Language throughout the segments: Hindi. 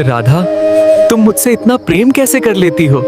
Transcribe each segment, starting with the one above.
राधा, तुम मुझसे इतना प्रेम कैसे कर लेती हो?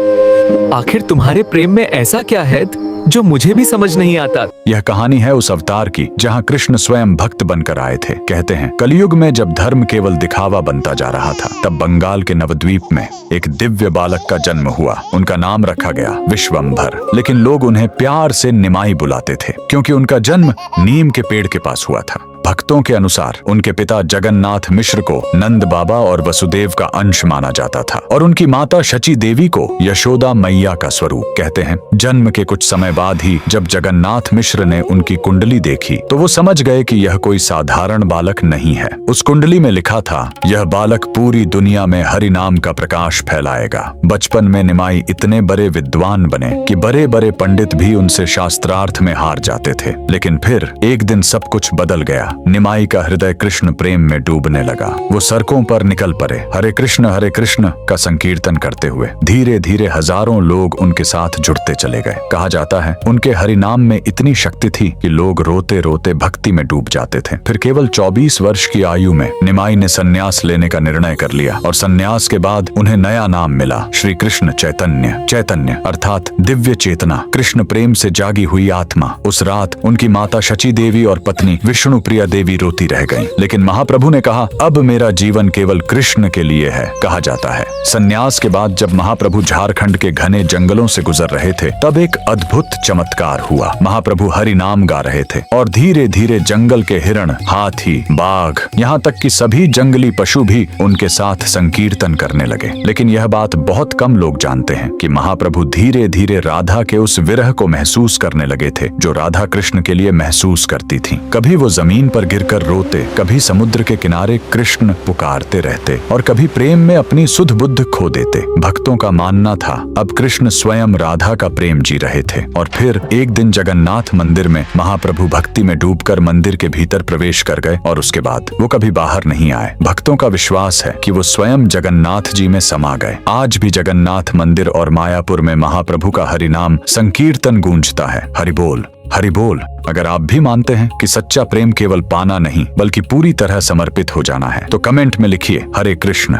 आखिर तुम्हारे प्रेम में ऐसा क्या है जो मुझे भी समझ नहीं आता? यह कहानी है उस अवतार की जहाँ कृष्ण स्वयं भक्त बनकर आए थे। कहते हैं कलयुग में जब धर्म केवल दिखावा बनता जा रहा था, तब बंगाल के नवद्वीप में एक दिव्य बालक का जन्म हुआ। उनका नाम रखा गया विश्वंभर, लेकिन लोग उन्हें प्यार से निमाई बुलाते थे क्योंकि उनका जन्म नीम के पेड़ के पास हुआ था। भक्तों के अनुसार उनके पिता जगन्नाथ मिश्र को नंद बाबा और वसुदेव का अंश माना जाता था और उनकी माता शची देवी को यशोदा मैया का स्वरूप। कहते हैं जन्म के कुछ समय बाद ही जब जगन्नाथ मिश्र ने उनकी कुंडली देखी तो वो समझ गए कि यह कोई साधारण बालक नहीं है। उस कुंडली में लिखा था, यह बालक पूरी दुनिया में हरि नाम का प्रकाश फैलाएगा। बचपन में निमाई इतने बड़े विद्वान बने कि बड़े बड़े पंडित भी उनसे शास्त्रार्थ में हार जाते थे। लेकिन फिर एक दिन सब कुछ बदल गया। निमाई का हृदय कृष्ण प्रेम में डूबने लगा। वो सड़कों पर निकल पड़े, हरे कृष्ण का संकीर्तन करते हुए। धीरे धीरे हजारों लोग उनके साथ जुड़ते चले गए। कहा जाता है उनके हरि नाम में इतनी शक्ति थी कि लोग रोते रोते भक्ति में डूब जाते थे। फिर केवल 24 वर्ष की आयु में निमाई ने संन्यास लेने का निर्णय कर लिया और संन्यास के बाद उन्हें नया नाम मिला, श्री कृष्ण चैतन्य। चैतन्य अर्थात दिव्य चेतना, कृष्ण प्रेम से जागी हुई आत्मा। उस रात उनकी माता शची देवी और पत्नी विष्णु प्रिया देवी रोती रह गईं, लेकिन महाप्रभु ने कहा, अब मेरा जीवन केवल कृष्ण के लिए है। कहा जाता है संन्यास के बाद जब महाप्रभु झारखंड के घने जंगलों से गुजर रहे थे, तब एक अद्भुत चमत्कार हुआ। महाप्रभु हरि नाम गा रहे थे और धीरे धीरे जंगल के हिरण, हाथी, बाघ, यहाँ तक कि सभी जंगली पशु भी उनके साथ संकीर्तन करने लगे। लेकिन यह बात बहुत कम लोग जानते हैं कि महाप्रभु धीरे धीरे राधा के उस विरह को महसूस करने लगे थे जो राधा कृष्ण के लिए महसूस करती थी। कभी वो जमीन पर गिरकर रोते, कभी समुद्र के किनारे कृष्ण पुकारते रहते और कभी प्रेम में अपनी सुध बुद्ध खो देते। भक्तों का मानना था अब कृष्ण स्वयं राधा का प्रेम जी रहे थे। और फिर एक दिन जगन्नाथ मंदिर में महाप्रभु भक्ति में डूबकर मंदिर के भीतर प्रवेश कर गए और उसके बाद वो कभी बाहर नहीं आए। भक्तों का विश्वास है कि वो स्वयं जगन्नाथ जी में समा गए। आज भी जगन्नाथ मंदिर और मायापुर में महाप्रभु का हरि नाम संकीर्तन गूंजता है, हरि बोल हरि बोल। अगर आप भी मानते हैं कि सच्चा प्रेम केवल पाना नहीं बल्कि पूरी तरह समर्पित हो जाना है, तो कमेंट में लिखिए हरे कृष्ण।